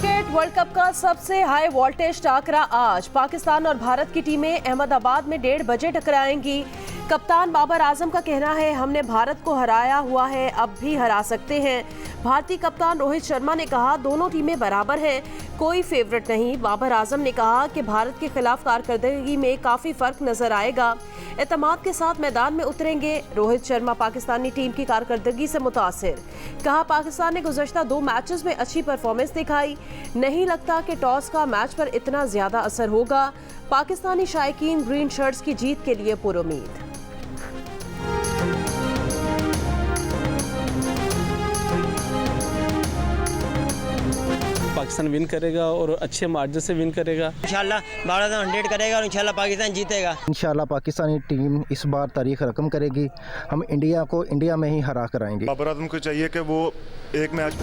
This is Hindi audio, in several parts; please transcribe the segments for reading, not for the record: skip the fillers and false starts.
क्रिकेट वर्ल्ड कप का सबसे हाई वोल्टेज टाकरा आज पाकिस्तान और भारत की टीमें अहमदाबाद में 1:30 बजे टकराएंगी। कप्तान बाबर आजम का कहना है, हमने भारत को हराया हुआ है, अब भी हरा सकते हैं। भारतीय कप्तान रोहित शर्मा ने कहा, दोनों टीमें बराबर हैं, कोई फेवरेट नहीं। बाबर आजम ने कहा कि भारत के खिलाफ कारकर्दगी में काफी फर्क नजर आएगा, एतमाद के साथ मैदान में उतरेंगे। रोहित शर्मा पाकिस्तानी टीम की कारकर्दगी से मुतासिर, कहा पाकिस्तान ने गुज़श्ता 2 मैचेस में अच्छी परफॉर्मेंस दिखाई, नहीं लगता कि टॉस का मैच पर इतना ज्यादा असर होगा। पाकिस्तानी शायकीन ग्रीन शर्ट्स की जीत के लिए पुरुमीद। पाकिस्तान विन करेगा और अच्छे मार्जिन से विन करेगा। इंशाल्लाह भारत 100 करेगा और इंशाल्लाह पाकिस्तान जीतेगा। इंशाल्लाह पाकिस्तानी टीम इस बार तारीख रकम करेगी, हम इंडिया को इंडिया में ही हरा कर आएंगे। बाबर आजम को चाहिए कि वो एक मैच।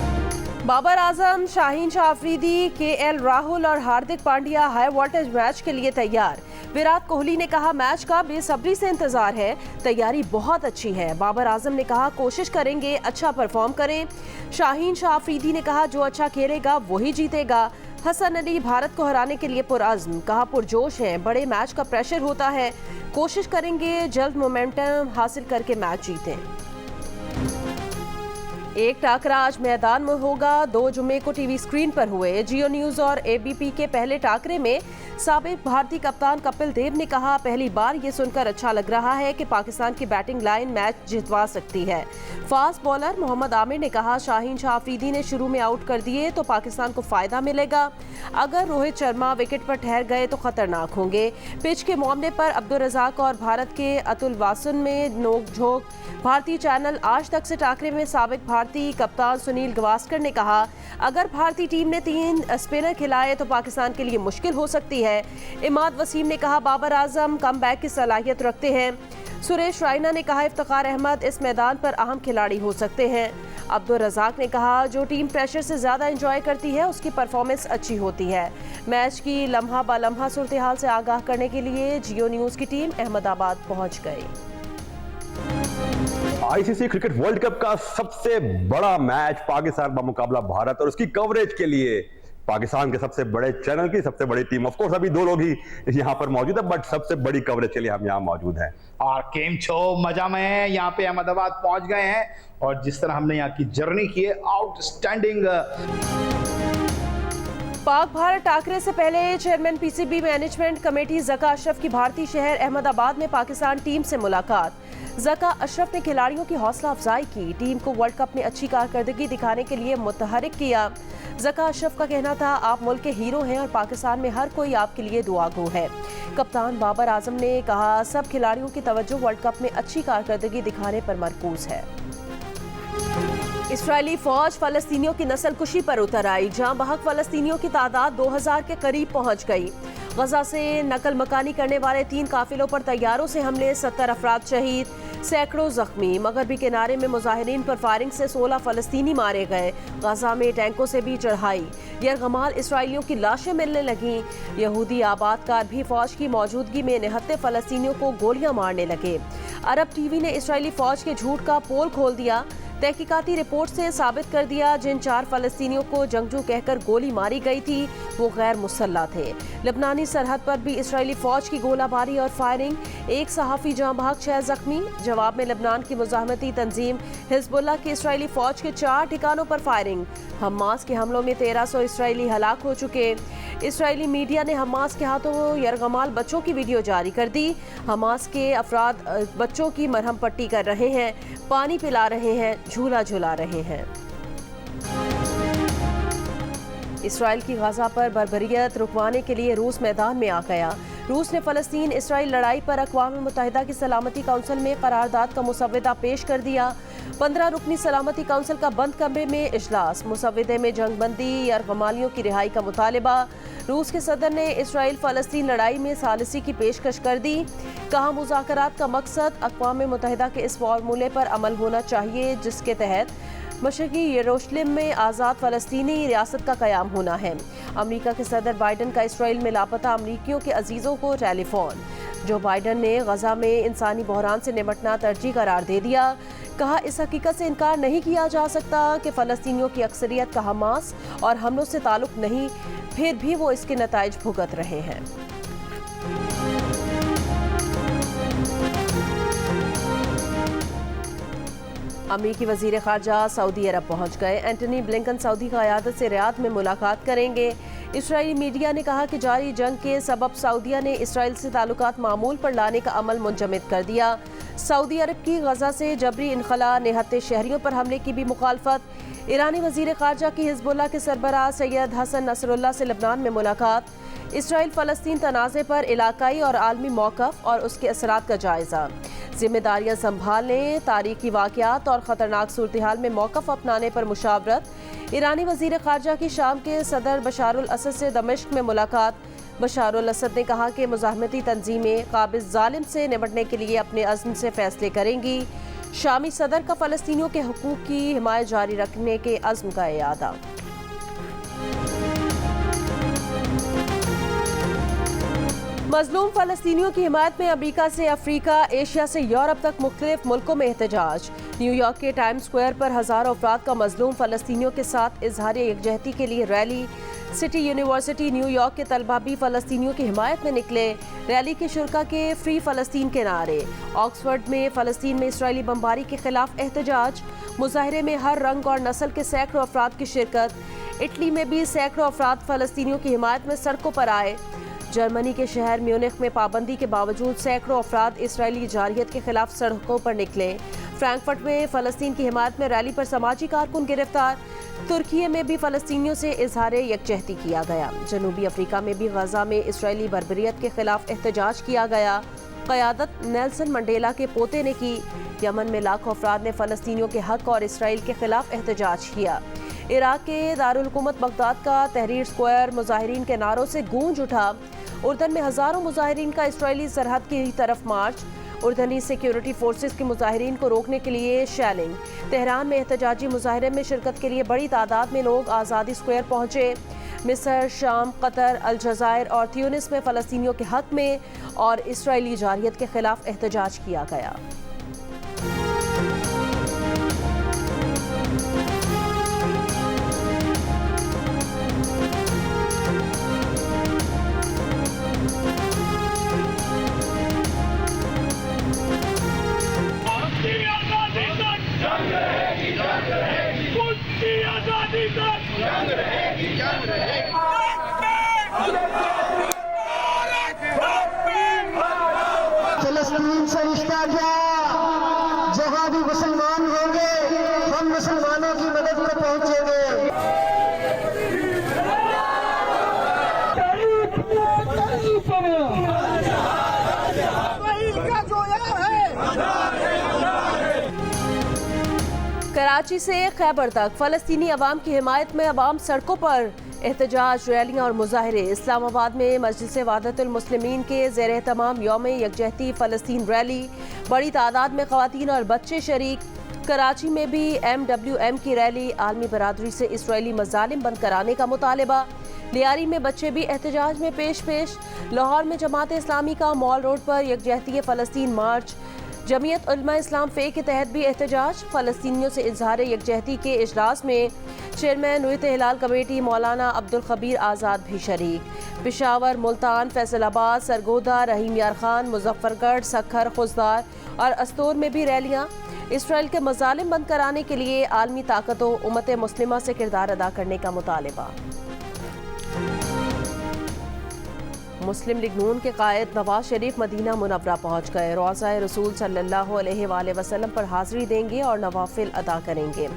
बाबर आजम, शाहीन शाह अफरीदी, केएल राहुल और Hardik Pandya high voltage match के लिए तैयार। विराट कोहली ने कहा, मैच का बेसब्री से इंतजार है, तैयारी बहुत अच्छी है। बाबर आजम ने कहा, कोशिश करेंगे अच्छा परफॉर्म करें। शाहीन शाह अफरीदी ने कहा, जो अच्छा खेलेगा वही जीतेगा। हसन अली, भारत को हराने के लिए पुरअज़्म, कहा पुरजोश हैं, बड़े मैच का प्रेशर होता है, कोशिश करेंगे जल्द मोमेंटम हासिल करके मैच जीतें। एक टाकरा आज मैदान में होगा, 2 जुमे को टीवी स्क्रीन पर हुए जियो न्यूज़ और एबीपी के पहले टाकरे में साबिक भारतीय कप्तान कपिल देव ने कहा, पहली बार ये सुनकर अच्छा लग रहा है कि पाकिस्तान की बैटिंग लाइन मैच जितवा सकती है। फास्ट बॉलर मोहम्मद आमिर ने कहा, शाहीन शाह अफरीदी ने शुरू में आउट कर दिए तो पाकिस्तान को फायदा मिलेगा, अगर रोहित शर्मा विकेट पर ठहर गए तो खतरनाक होंगे। पिच के मामले पर अब्दुल रज़ाक और भारत के अतुल वासन में नोक-झोंक। भारतीय चैनल आज तक से टाकरे में साबिक भारतीय कप्तान सुनील गावस्कर ने कहा, अगर भारतीय टीम ने 3 स्पिनर खिलाए तो पाकिस्तान के लिए मुश्किल हो सकती है। इमाद वसीम ने कहा, बाबर आजम कमबैक की सलाहियत रखते हैं। सुरेश रायना ने कहा, इफ्तिखार अहमद इस मैदान पर अहम खिलाड़ी हो सकते हैं। अब्दुल रज़ाक ने कहा, जो टीम प्रेशर से ज़्यादा एंजॉय करती है उसकी परफॉर्मेंस अच्छी होती है। मैच की लम्हा ब लम्हा सूरत हाल से आगाह करने के लिए जियो न्यूज़ की टीम अहमदाबाद पहुंच गई। आईसीसी क्रिकेट वर्ल्ड कप का सबसे बड़ा मैच पाकिस्तान का मुकाबला भारत, और उसकी कवरेज के लिए पाकिस्तान के सबसे बड़े चैनल की सबसे बड़ी टीम, ऑफ कोर्स अभी 2 लोग ही यहाँ पर मौजूद है, बट सबसे बड़ी कवरेज के लिए हम यहाँ मौजूद हैं। और गेम शो मजा में है, यहाँ पे अहमदाबाद पहुंच गए हैं और जिस तरह हमने यहाँ की जर्नी की है, आउटस्टैंडिंग। पाक भारत टाकरे से पहले chairman PCB management committee Zaka Ashraf की भारतीय शहर अहमदाबाद में पाकिस्तान टीम से मुलाकात। ज़का अशरफ ने खिलाड़ियों की हौसला अफजाई की, टीम को वर्ल्ड कप में अच्छी कारकर्दगी दिखाने के लिए मुतहरिक किया। ज़का अशरफ का कहना था, आप मुल्क के हीरो हैं और पाकिस्तान में हर कोई आपके लिए दुआगो है। कप्तान बाबर आजम ने कहा, सब खिलाड़ियों की तवज्जो वर्ल्ड कप में अच्छी कारकर्दगी दिखाने पर मरकूज है। इस्राएली फौज फलस्तीनियों की नस्लकुशी पर उतर आई, जहां बहक फलस्तीनियों की तादाद 2000 के करीब पहुंच गई। गजा से नकल मकानी करने वाले 3 काफिलों पर तैयारों से हमले, 70 अफराद शहीद, सैकड़ों जख्मी। मगरबी किनारे में मुजाहिरीन पर फायरिंग से 16 फलस्तीनी मारे गए। गजा में टैंकों से भी चढ़ाई, यरगमाल इसराइलियों की लाशें मिलने लगीं। यहूदी आबादकार भी फौज की मौजूदगी में निहत्ते फलस्तीनियों को गोलियां मारने लगे। अरब टीवी ने इसराइली फौज के झूठ का पोल खोल दिया, तहकीकाती रिपोर्ट से साबित कर दिया, जिन 4 फलस्तीनियों को जंगजू कहकर गोली मारी गई थी वो गैर मुसल्लह थे। लबनानी सरहद पर भी इसराइली फौज की गोलाबारी और फायरिंग, 1 सहाफ़ी जाँ बहक, 6 जख्मी। जवाब में लबनान की मुज़ाहमती तंजीम हिजबुल्लाह की इसराइली फौज के 4 ठिकानों पर फायरिंग। हमास के हमलों में 1300 इसराइली हलाक हो चुके। इसराइली मीडिया ने हमास के हाथों यरगमाल बच्चों की वीडियो जारी कर दी। हमास के अफराद बच्चों की मरहम पट्टी कर रहे हैं, पानी पिला रहे हैं, झूला झुला रहे हैं। इसराइल की गाजा पर बर्बरियत रुकवाने के लिए रूस मैदान में आ गया। रूस ने फ़लस्तीन इसराइल लड़ाई पर अक़वाम मुत्तहिदा की सलामती काउंसिल में करारदाद का मुसव्वदा पेश कर दिया। 15 रुकनी सलामती काउंसिल का बंद कमरे में इजलास, मुसव्वदे में जंगबंदी, यरगमालियों की रिहाई का मुतालिबा। रूस के सदर ने इसराइल फ़लस्तीन लड़ाई में सालिसी की पेशकश कर दी। कहा, मुज़ाकरात का मकसद अक़वाम मुत्तहिदा के इस फार्मूले पर अमल होना चाहिए जिसके तहत मशरक़ी यरूशलेम में आज़ाद फ़लस्तीनी रियासत का क़याम होना है। अमरीका के सदर बाइडन का इसराइल में लापता अमरीकियों के अजीज़ों को टेलीफोन। जो बाइडन ने गजा में इंसानी बहरान से निपटना तरजीह करार दे दिया। कहा, इस हकीकत से इनकार नहीं किया जा सकता कि फ़लस्तीनियों की अक्सरियत का हमास और हमलों से ताल्लुक़ नहीं, फिर भी वो इसके नताइज भुगत रहे हैं। अमरीकी वज़ीर ख़ारजा सऊदी अरब पहुंच गए। एंटनी ब्लिंकन सऊदी क़यादत से रियाद में मुलाकात करेंगे। इसराइली मीडिया ने कहा कि जारी जंग के सबब सऊदीया ने इसराइल से ताल्लुकात मामूल पर लाने का अमल मुंजमद कर दिया। सऊदी अरब की गजा से जबरी इनखला निहत्ते शहरियों पर हमले की भी मुखालफत। ईरानी वज़ीर ख़ारजा की हिज़्बुल्लाह के सरबराह सैयद हसन नसरुल्लाह से लबनान में मुलाकात। इसराइल फ़लस्तीन तनाज़े पर इलाकाई और आलमी मौक़िफ़ और उसके असरात का जायज़ा। जिम्मेदारियां संभालने, तारीखी वाक़यात और ख़तरनाक सूरत हाल में मौक़िफ़ अपनाने पर मुशावरत। ईरानी वज़ीर ख़ारजा की शाम के सदर बशारुल असद से दमिश्क में मुलाकात। बशारुल असद ने कहा कि मुज़ाहमती तंजीमें क़ाबिज़ ज़ालिम से निपटने के लिए अपने अज़्म से फ़ैसले करेंगी। शामी सदर का फ़लस्तीनियों के हकूक़ की हिमायत जारी रखने के अज़्म का इयादा। मज़लूम फ़लस्तीनियों की हिमायत में अमेरिका से अफ्रीका, एशिया से यूरोप तक मुख्तलिफ मुल्कों में एहतजाज। न्यूयॉर्क के टाइम स्क्वायर पर हज़ारों अफराद का मज़लूम फ़लस्तीनियों के साथ इजहार यकजहती के लिए रैली। सिटी यूनिवर्सिटी न्यूयॉर्क के तलबा भी फ़लस्तीनियों की हिमायत में निकले। रैली के शुरका के फ्री फ़लस्तीन के नारे। ऑक्सफर्ड में फ़लस्तीन में इसराइली बमबारी के खिलाफ एहतजाज। मुजाहरे में हर रंग और नस्ल के सैकड़ों अफराद की शिरकत। इटली में भी सैकड़ों अफराद फ़लस्तीनियों की हिमायत में सड़कों पर आए। जर्मनी के शहर म्यूनिख में पाबंदी के बावजूद सैकड़ों अफराद इसराइली जारहियत के खिलाफ सड़कों पर निकले। फ्रैंकफर्ट में फ़लस्तीन की हिमायत में रैली पर समाजी कारकुन गिरफ्तार। तुर्की में भी फ़लस्तीनियों से इजहार यकजहती किया गया। जनूबी अफ्रीका में भी गजा में इसराइली बर्बरियत के खिलाफ एहतजाज किया गया। क़यादत नेल्सन मंडेला के पोते ने की। यमन में लाखों अफराद ने फ़लस्तीनियों के हक और इसराइल के खिलाफ एहतजाज किया। इराक के दारुल हुकूमत बगदाद का तहरीर स्क्वायर मुजाहिरीन के नारों से गूंज उठा। उर्दन में हज़ारों मुजाहिरीन का इसराइली सरहद की तरफ मार्च। उर्दनी सिक्योरिटी फोर्सेस के मुजाहिरीन को रोकने के लिए शैलिंग। तेहरान में एहतजाजी मुजाहरे में शिरकत के लिए बड़ी तादाद में लोग आज़ादी स्क्वायर पहुँचे। मिस्र, शाम, कतर, अलजायर और ट्यूनिस में फ़लस्तीनियों के हक में और इसराइली जारहियत के खिलाफ एहतजाज किया गया। फ़लस्तीन से रिश्ता क्या? जहाँ भी मुसलमान होंगे हम मुसलमानों की मदद में पहुँचेंगे। कराची से खैबर तक फ़लस्तीनी अवाम की हिमायत में अवाम सड़कों पर। एहतजाज, रैलियाँ और मुजाहरे। इस्लामाबाद में मजलिस वहदतुल मुस्लिमीन के ज़ेर एहतमाम यौम यकजहती फ़लस्तीन रैली। बड़ी तादाद में ख़वातीन और बच्चे शरीक। कराची में भी MWM की रैली। आलमी बरादरी से इसराइली मज़ालिम बंद कराने का मुतालबा। लियारी में बच्चे भी एहतजाज में पेश। लाहौर में जमात इस्लामी का मॉल रोड पर यकजहती फ़लस्तीन मार्च। जमीयत उलमा इस्लाम फ़े के तहत भी एहतजाज। फ़लस्तीनियों से इजहार यकजहती के इजलास में चेयरमैन नुयत हिलाल कमेटी मौलाना अब्दुल खबीर आज़ाद भी शरीक। पेशावर, मुल्तान, फैसलाबाद, सरगोदा, रहीम यार खान, मुजफ्फरगढ़, सखर, खुजदार और अस्तोर में भी रैलियाँ। इसराइल के मज़ालिम बंद कराने के लिए आलमी ताकतों उम्मत मुस्लिमा से किरदार अदा करने का मुतालबा। मुस्लिम लीग नून के कायद नवाज शरीफ मदीना मुनव्वरा पहुँच गए। रोज़ा रसूल सल्लल्लाहु अलैहि वसल्लम पर हाज़िरी देंगे और नवाफिल अदा करेंगे।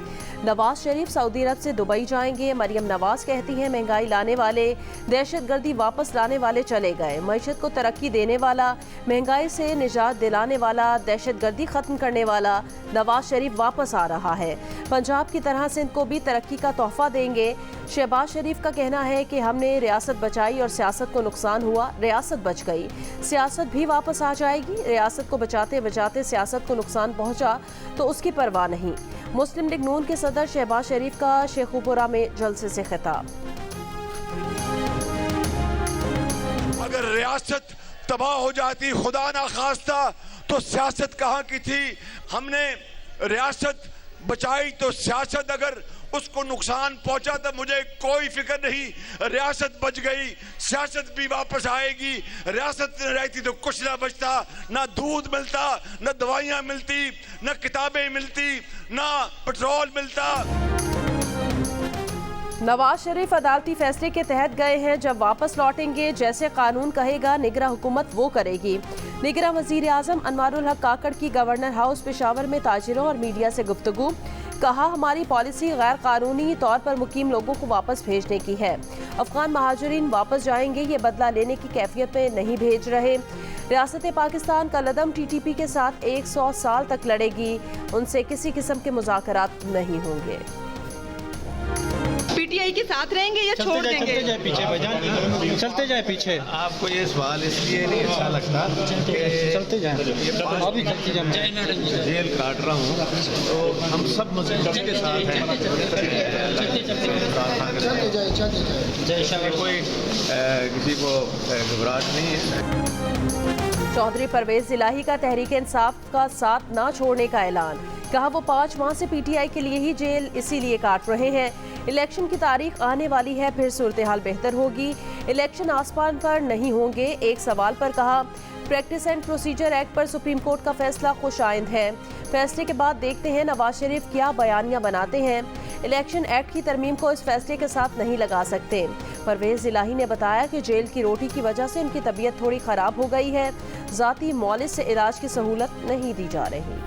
नवाज शरीफ सऊदी अरब से दुबई जाएंगे। मरियम नवाज कहती हैं, महंगाई लाने वाले, दहशतगर्दी वापस लाने वाले चले गए। मईशत को तरक्की देने वाला, महंगाई से निजात दिलाने वाला, दहशतगर्दी ख़त्म करने वाला नवाज शरीफ वापस आ रहा है। पंजाब की तरह सिंध को भी तरक्की का तोहफा देंगे। शहबाज शरीफ का कहना है कि हमने रियासत बचाई और सियासत को नुकसान हुआ, रियासत बच गई, सियासत भी वापस आ जाएगी। रियासत को बचाते बचाते सियासत को नुकसान पहुंचा तो उसकी परवाह नहीं। मुस्लिम लीग नून के सदर शहबाज शरीफ का शेखुपुरा में जलसे से खिताब। अगर रियासत तबाह हो जाती खुदा ना खास्ता तो सियासत कहाँ की थी। हमने रियासत बचाई तो सियासत अगर उसको नुकसान पहुंचा तो मुझे कोई फिक्र नहीं, रियासत बच गई, सियासत भी वापस आएगी। रियासत न रहती तो कुछ ना बचता, ना दूध मिलता, ना दवाइयां मिलती, ना किताबें मिलती, ना पेट्रोल मिलता। नवाज शरीफ अदालती फैसले के तहत गए हैं, जब वापस लौटेंगे जैसे कानून कहेगा निगरां हुकूमत वो करेगी। निगरां वजीर आजम अनवारुल हक काकड़ की गवर्नर हाउस पेशावर में ताजिरों और मीडिया से गुफ्तगू। कहा, हमारी पॉलिसी गैर कानूनी तौर पर मुकीम लोगों को वापस भेजने की है। अफगान महाजरीन वापस जाएंगे, ये बदला लेने की कैफियत में नहीं भेज रहे। रियासत पाकिस्तान का लदम TTP के साथ 100 साल तक लड़ेगी, उनसे किसी किस्म के मुज़ाकरात नहीं होंगे। PTI के साथ रहेंगे या छोड़ देंगे? चलते जाए पीछे भाईजान, चलते जाए पीछे। आपको ये सवाल इसलिए नहीं अच्छा लगता कि चलते जाए, अभी चलते जाए, जेल काट रहा हूँ तो हम सब मुस्लिम के साथ हैं। कोई किसी को घबराहट नहीं है। चौधरी परवेज इलाही का तहरीक इंसाफ का साथ न छोड़ने का ऐलान। कहा, वो 5 माह से PTI के लिए ही जेल इसीलिए काट रहे हैं। इलेक्शन की तारीख आने वाली है, फिर सूरत हाल बेहतर होगी। इलेक्शन आसमान पर नहीं होंगे। एक सवाल पर कहा, प्रैक्टिस एंड प्रोसीजर एक्ट पर सुप्रीम कोर्ट का फैसला खुशाइंद है। फैसले के बाद देखते हैं नवाज शरीफ क्या बयानियां बनाते हैं। इलेक्शन एक्ट की तरमीम को इस फैसले के साथ नहीं लगा सकते। परवेज इलाही ने बताया कि जेल की रोटी की वजह से उनकी तबीयत थोड़ी खराब हो गई है। जाती मौलिस से इलाज की सहूलत नहीं दी जा रही।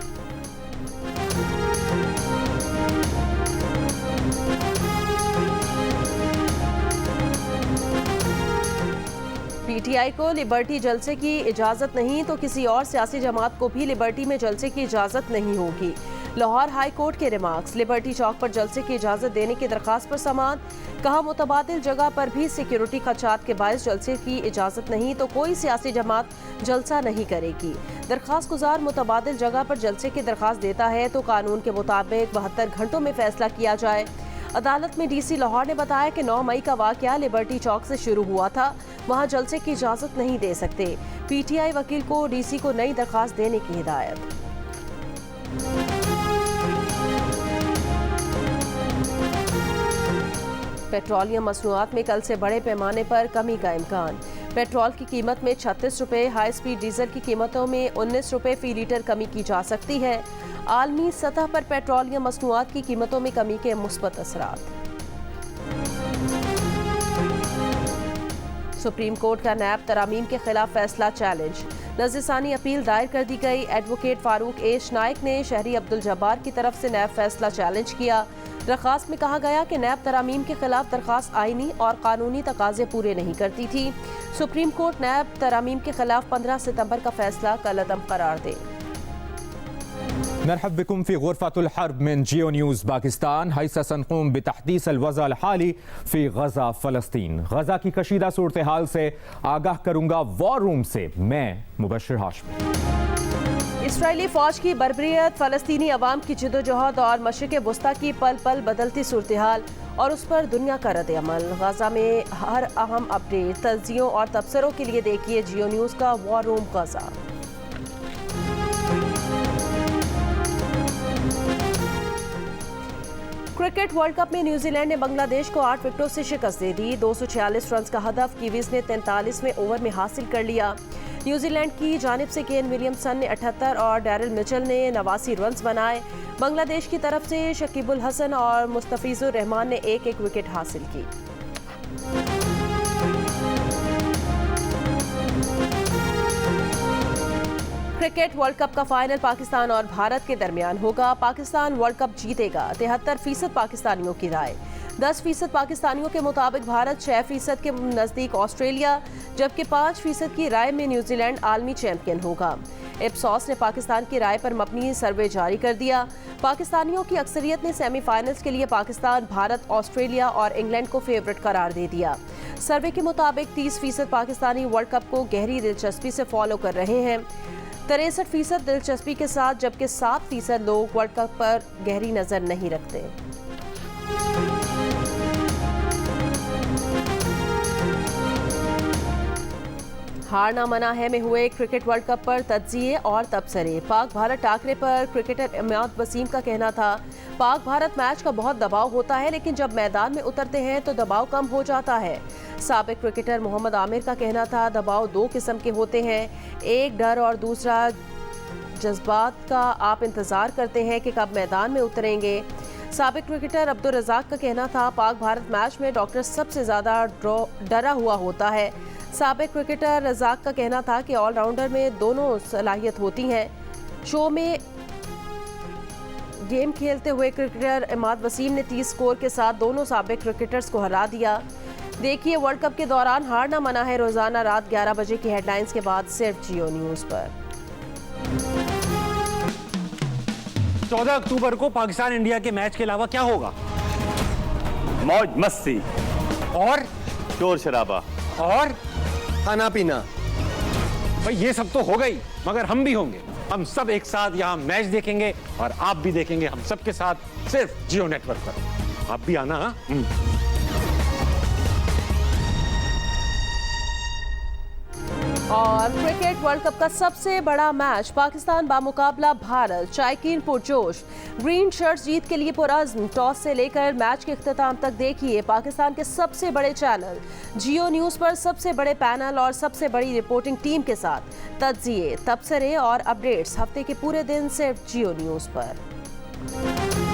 PTI को लिबर्टी जलसे की इजाज़त नहीं तो किसी और सियासी जमात को भी लिबर्टी में जलसे की इजाज़त नहीं होगी। लाहौर हाई कोर्ट के रिमार्क्स। लिबर्टी चौक पर जलसे की इजाज़त देने की दरख्वास्त पर समाअत। कहा, मुतबादिल जगह पर भी सिक्योरिटी खदशात के बायस जलसे की इजाज़त नहीं तो कोई सियासी जमात जलसा नहीं करेगी। दरख्वास्त गुजार मुतबादिल जगह पर जलसे की दरख्वास्त देता है तो कानून के मुताबिक 72 घंटों में फैसला किया जाए। अदालत में DC लाहौर ने बताया कि 9 मई का वाक़या लिबर्टी चौक से शुरू हुआ था, वहां जलसे की इजाज़त नहीं दे सकते। PTI वकील को DC को नई दरख्वास्त देने की हिदायत। पेट्रोलियम मसनूआत में कल से बड़े पैमाने पर कमी का इम्कान। पेट्रोल की कीमत में 36 रुपये, हाई स्पीड डीजल की कीमतों में 19 रुपये फी लीटर कमी की जा सकती है। आलमी सतह पर पेट्रोलियम मसनूआत की कीमतों में कमी के मुस्बत असरात। सुप्रीम कोर्ट का नैब तरामीम के खिलाफ फैसला चैलेंज। नज़रसानी अपील दायर कर दी गई। एडवोकेट फारूक एश नाइक ने शहरी अब्दुल जब्बार की तरफ से नैब फैसला चैलेंज किया। दरख्वास्त में कहा गया कि नैब तरामीम के खिलाफ दरख्वास्त आईनी और कानूनी तकाजे पूरे नहीं करती थी। सुप्रीम कोर्ट नैब तरामीम के खिलाफ 15 सितंबर का फैसला कलअदम करार दे। नरहब बिकुम फी गुरफतुल हर्ब मिन जियो न्यूज़ पाकिस्तान। हैसा सनक़ूम बितहदीस अल-वज़अ अल-हाली फी गज़ा फ़लस्तीन। गज़ा की कशीदा सूरत हाल से आगाह करूंगा वॉर रूम से मैं मुबश्शिर हाशमी। इसराइली फौज की बर्बरियत, फ़लस्तीनी अवाम की जिद्दोजहद और मशरिक़ वुस्ता की पल पल बदलती सूरत हाल और उस पर दुनिया का रद्द-ए-अमल। गज़ा में हर अहम अपडेट, तज्ज़ियों और तबसरों के लिए देखिए जियो न्यूज़ का वॉर रूम गज़ा। क्रिकेट वर्ल्ड कप में न्यूजीलैंड ने बांग्लादेश को 8 विकेटों से शिकस्त दे दी। 246 रन का हदफ कीवीज ने 43वें ओवर में हासिल कर लिया। न्यूजीलैंड की जानिब से केन विलियमसन ने 78 और डैरिल मिचेल ने 89 रन बनाए। बांग्लादेश की तरफ से शकीबुल हसन और मुस्तफिजुर रहमान ने एक विकेट हासिल की। क्रिकेट वर्ल्ड कप का फाइनल पाकिस्तान और भारत के दरमियान होगा। पाकिस्तान वर्ल्ड कप जीतेगा, 73% पाकिस्तानियों की राय। 10% पाकिस्तानियों के मुताबिक भारत, 6% के नज़दीक ऑस्ट्रेलिया, जबकि 5% की राय में न्यूजीलैंड आलमी चैंपियन होगा। इप्सॉस ने पाकिस्तान की राय पर मबनी सर्वे जारी कर दिया। पाकिस्तानियों की अक्सरियत ने सेमीफाइनल्स के लिए पाकिस्तान, भारत, ऑस्ट्रेलिया और इंग्लैंड को फेवरेट करार दे दिया। सर्वे के मुताबिक 30% पाकिस्तानी वर्ल्ड कप को गहरी दिलचस्पी से फॉलो कर रहे हैं, 63% दिलचस्पी के साथ, जबकि 7% लोग वर्ल्ड कप पर गहरी नजर नहीं रखते। हार ना मना है में हुए क्रिकेट वर्ल्ड कप पर तज्जिए और तबसरे। पाक भारत टाकरे पर क्रिकेटर इमाद वसीम का कहना था, पाक भारत मैच का बहुत दबाव होता है, लेकिन जब मैदान में उतरते हैं तो दबाव कम हो जाता है। साबिक क्रिकेटर मोहम्मद आमिर का कहना था, दबाव दो किस्म के होते हैं, एक डर और दूसरा जज्बात का। आप इंतजार करते हैं कि कब मैदान में उतरेंगे। साबिक क्रिकेटर अब्दुल रज़ाक का कहना था, पाक भारत मैच में डॉक्टर सबसे ज़्यादा डरा हुआ होता है। साबिक क्रिकेटर रज़ाक का कहना था कि ऑलराउंडर में दोनों सलाहियत होती हैं। शो में गेम खेलते हुए क्रिकेटर इमाद वसीम ने 30 स्कोर के साथ दोनों साबिक क्रिकेटर्स को हरा दिया। देखिए वर्ल्ड कप के दौरान हार ना मना है रोजाना रात 11 बजे की हेडलाइंस के बाद सिर्फ जियो न्यूज़ पर। 14 अक्टूबर को पाकिस्तान इंडिया के मैच के अलावा क्या होगा? मौज मस्ती और शोर शराबा और खाना पीना। भाई ये सब तो हो गई, मगर हम भी होंगे। हम सब एक साथ यहाँ मैच देखेंगे और आप भी देखेंगे हम सब के साथ सिर्फ जियो नेटवर्क पर। आप भी आना। हाँ? और क्रिकेट वर्ल्ड कप का सबसे बड़ा मैच, पाकिस्तान बामुकाबला भारत, शायकीन पुरजोश। ग्रीन शर्ट्स जीत के लिए पुरअज़्म। टॉस से लेकर मैच के इख्तिताम तक देखिए पाकिस्तान के सबसे बड़े चैनल जियो न्यूज़ पर सबसे बड़े पैनल और सबसे बड़ी रिपोर्टिंग टीम के साथ तज्जिए, तबसरे और अपडेट्स हफ्ते के पूरे दिन सिर्फ जियो न्यूज़ पर।